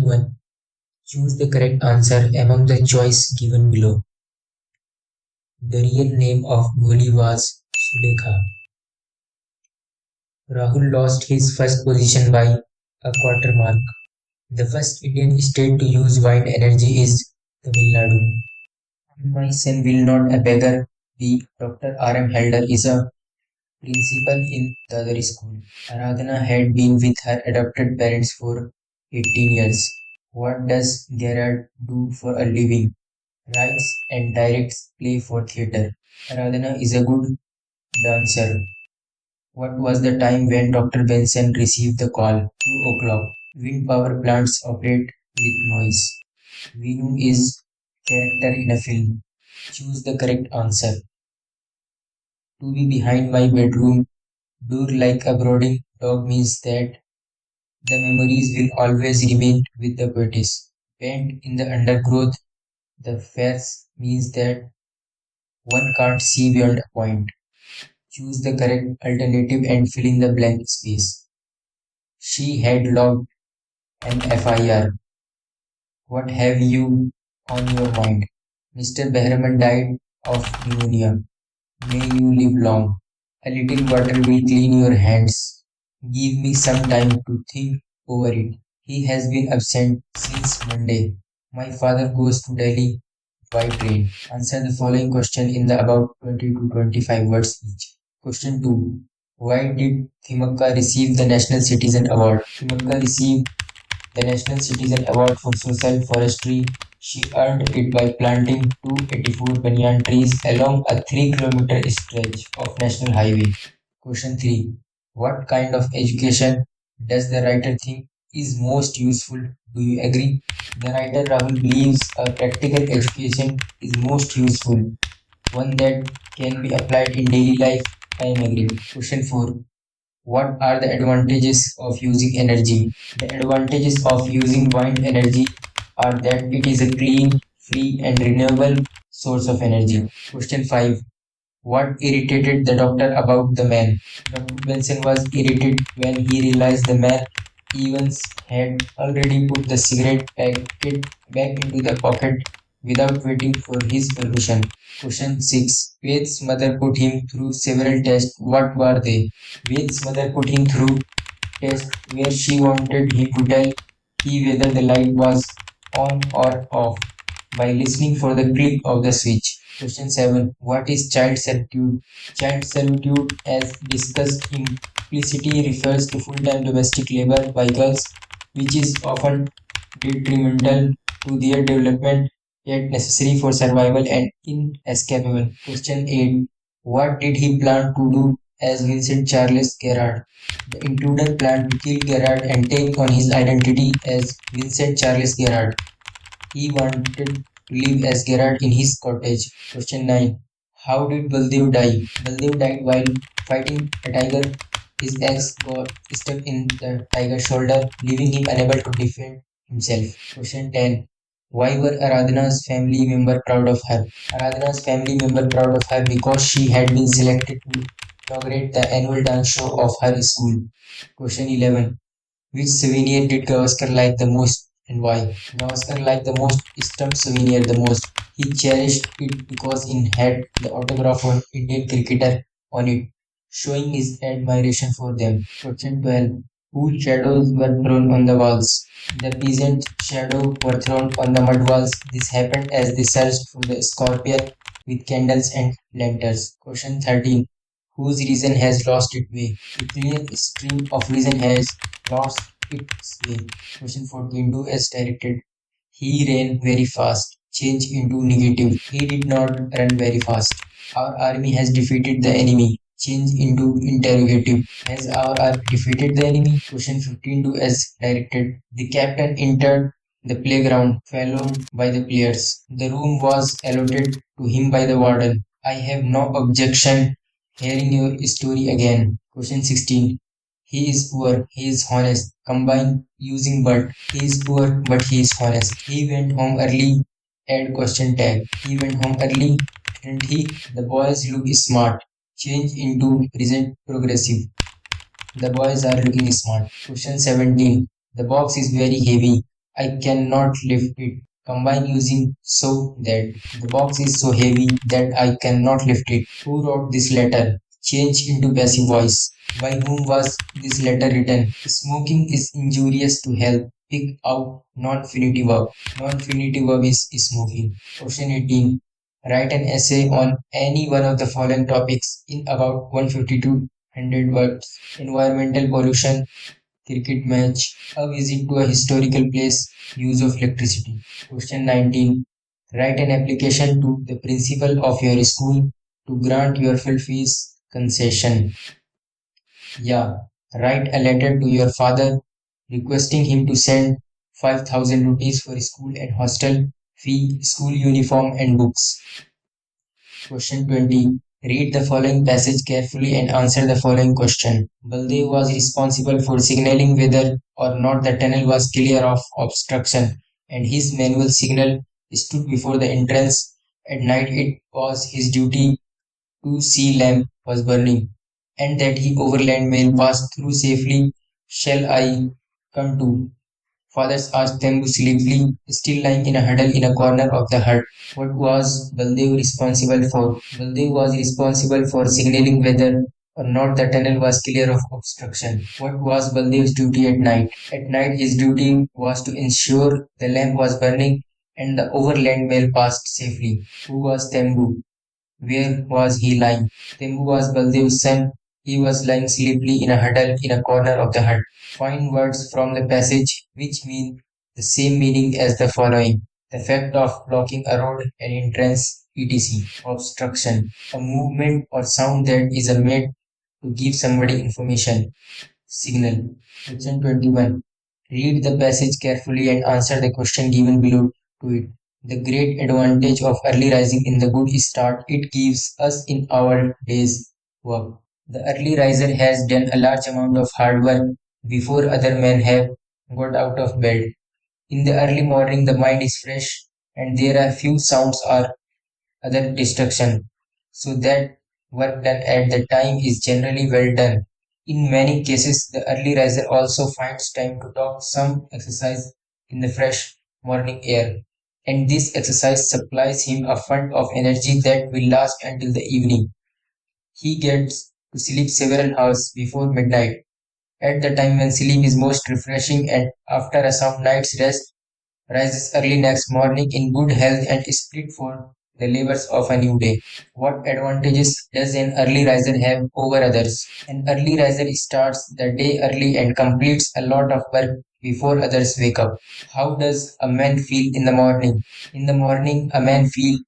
Question 1. Choose the correct answer among the choice given below. The real name of Bholi was Sulekha. Rahul lost his first position by a quarter mark. The first Indian state to use wind energy is Tamil Nadu. My son will not a beggar be. Dr. R.M. Helder is a principal in the other school. Aradhana had been with her adopted parents for 18 years. What does Gerard do for a living? Writes and directs play for theatre. Aradhana is a good dancer. What was the time when Dr. Benson received the call? 2 o'clock. Wind power plants operate with noise. Vinu is character in a film. Choose the correct answer. To be behind my bedroom door like a brooding dog means that the memories will always remain with the poetess. Pent in the undergrowth, the fairs means that one can't see beyond a point. Choose the correct alternative and fill in the blank space. She had logged an FIR. What have you on your mind? Mr. Behrman died of pneumonia. May you live long. A little water will clean your hands. Give me some time to think over it. He has been absent since Monday. My father goes to Delhi by train. Answer the following question in the about 20 to 25 words each. Question 2. Why did Thimmakka receive the National Citizen Award? Thimmakka received the National Citizen Award for Social Forestry. She earned it by planting 284 banyan trees along a 3-kilometer stretch of national highway. Question 3. What kind of education does the writer think is most useful? Do you agree? The writer Rahul believes a practical education is most useful, one that can be applied in daily life. I am agree. Question 4. What are the advantages of using energy? The advantages of using wind energy are that it is a clean, free, and renewable source of energy. Question 5. What irritated the doctor about the man? Dr. Benson was irritated when he realized the man Evans had already put the cigarette packet back into the pocket without waiting for his permission. Question 6. Ved's mother put him through several tests. What were they? Ved's mother put him through tests where she wanted him to tell he whether the light was on or off by listening for the click of the switch. Question 7. What is child servitude? Child servitude, as discussed implicitly, refers to full-time domestic labor by girls, which is often detrimental to their development, yet necessary for survival and inescapable. Question 8. What did he plan to do as Vincent Charles Gerard? The intruder planned to kill Gerard and take on his identity as Vincent Charles Gerard. He wanted to live as Gerard in his cottage. Question 9. How did Baldev die? Baldev died while fighting a tiger. His axe got stuck in the tiger's shoulder, leaving him unable to defend himself. Question 10. Why were Aradhana's family member proud of her? Aradhana's family member proud of her because she had been selected to inaugurate the annual dance show of her school. Question 11. Which souvenir did Gavaskar like the most and why? Gavaskar liked the most stump souvenir the most. He cherished it because it had the autograph of Indian cricketer on it, showing his admiration for them. Question 12. Whose shadows were thrown on the walls? The peasant shadow were thrown on the mud walls. This happened as they searched for the scorpion with candles and lanterns. Question 13. Whose reason has lost its way? The clear stream of reason has lost its way. Question 14. Do as directed. He ran very fast. Change into negative. He did not run very fast. Our army has defeated the enemy. Change into interrogative. Has our army defeated the enemy? Question 15. Do as directed. The captain entered the playground, followed by the players. The room was allotted to him by the warden. I have no objection hearing your story again. Question 16. He is poor, he is honest. Combine using but. He is poor, but he is honest. He went home early. Add question tag. He went home early, didn't he? The boys look smart. Change into present progressive. The boys are looking smart. Question 17. The box is very heavy. I cannot lift it. Combine using so that. The box is so heavy that I cannot lift it. Who wrote this letter? Change into passive voice. By whom was this letter written? Smoking is injurious to health. Pick out non-finitive verb. Non-finitive verb is smoking. Question 18. Write an essay on any one of the following topics in about 150 to 100 words. Environmental pollution, cricket match, a visit to a historical place, use of electricity. Question 19. Write an application to the principal of your school to grant your full fees concession. Yeah. Write a letter to your father requesting him to send 5,000 rupees for school and hostel fee, school uniform and books. Question 20. Read the following passage carefully and answer the following question. Baldev was responsible for signaling whether or not the tunnel was clear of obstruction, and his manual signal stood before the entrance. At night, it was his duty to see lamp was burning, and that he overland mail passed through safely. Shall I come to? Fathers asked them sleepily, still lying in a huddle in a corner of the hut. What was Baldev responsible for? Baldev was responsible for signaling whether or not the tunnel was clear of obstruction. What was Baldev's duty at night? At night, his duty was to ensure the lamp was burning and the overland mail passed safely. Who was Tembu? Where was he lying? Tembu was Baldev's son. He was lying sleepily in a huddle in a corner of the hut. Find words from the passage which mean the same meaning as the following. The fact of blocking a road, an entrance, etc. Obstruction. A movement or sound that is made to give somebody information. Signal. Question 21. Read the passage carefully and answer the question given below to it. The great advantage of early rising in the good start it gives us in our day's work. The early riser has done a large amount of hard work before other men have got out of bed. In the early morning, the mind is fresh and there are few sounds or other distraction. So that work done at the time is generally well done. In many cases, the early riser also finds time to talk some exercise in the fresh morning air. And this exercise supplies him a fund of energy that will last until the evening. He gets to sleep several hours before midnight, at the time when sleep is most refreshing, and after a sound night's rest, rises early next morning in good health and spirit for the labors of a new day. What advantages does an early riser have over others? An early riser starts the day early and completes a lot of work before others wake up. How does a man feel in the morning? In the morning, a man feels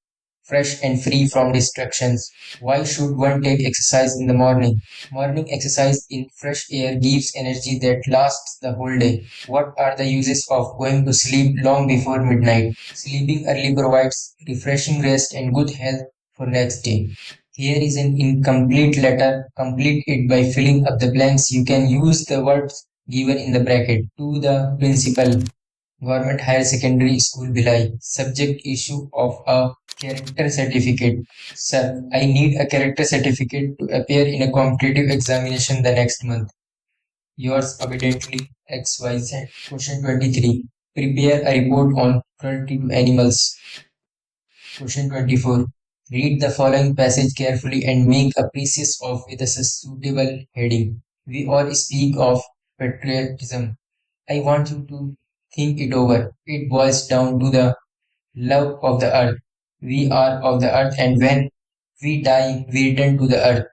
fresh and free from distractions. Why should one take exercise in the morning? Morning exercise in fresh air gives energy that lasts the whole day. What are the uses of going to sleep long before midnight? Sleeping early provides refreshing rest and good health for next day. Here is an incomplete letter. Complete it by filling up the blanks. You can use the words given in the bracket. To the principal, Government Higher Secondary School Bhilai. Subject issue of a character certificate. Sir, I need a character certificate to appear in a competitive examination the next month. Yours obediently, XYZ. Question 23. Prepare a report on cruelty to animals. Question 24. Read the following passage carefully and make a thesis of with a suitable heading. We all speak of patriotism. I want you to think it over. It boils down to the love of the earth. We are of the earth, and when we die, we return to the earth.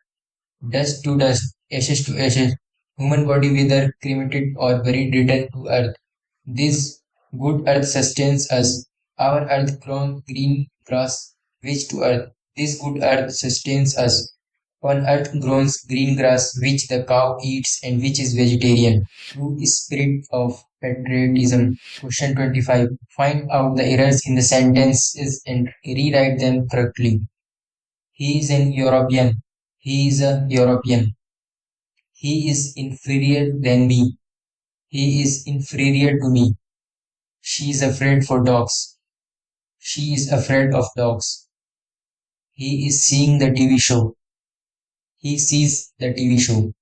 Dust to dust, ashes to ashes. Human body, whether cremated or buried, return to earth. This good earth sustains us. Our earth grown green grass, which to earth. This good earth sustains us. On earth grows green grass, which the cow eats and which is vegetarian. True spirit of patriotism. Question 25. Find out the errors in the sentences and rewrite them correctly. He is an European. He is a European. He is inferior than me. He is inferior to me. She is afraid for dogs. She is afraid of dogs. He is seeing the TV show. He sees the TV show.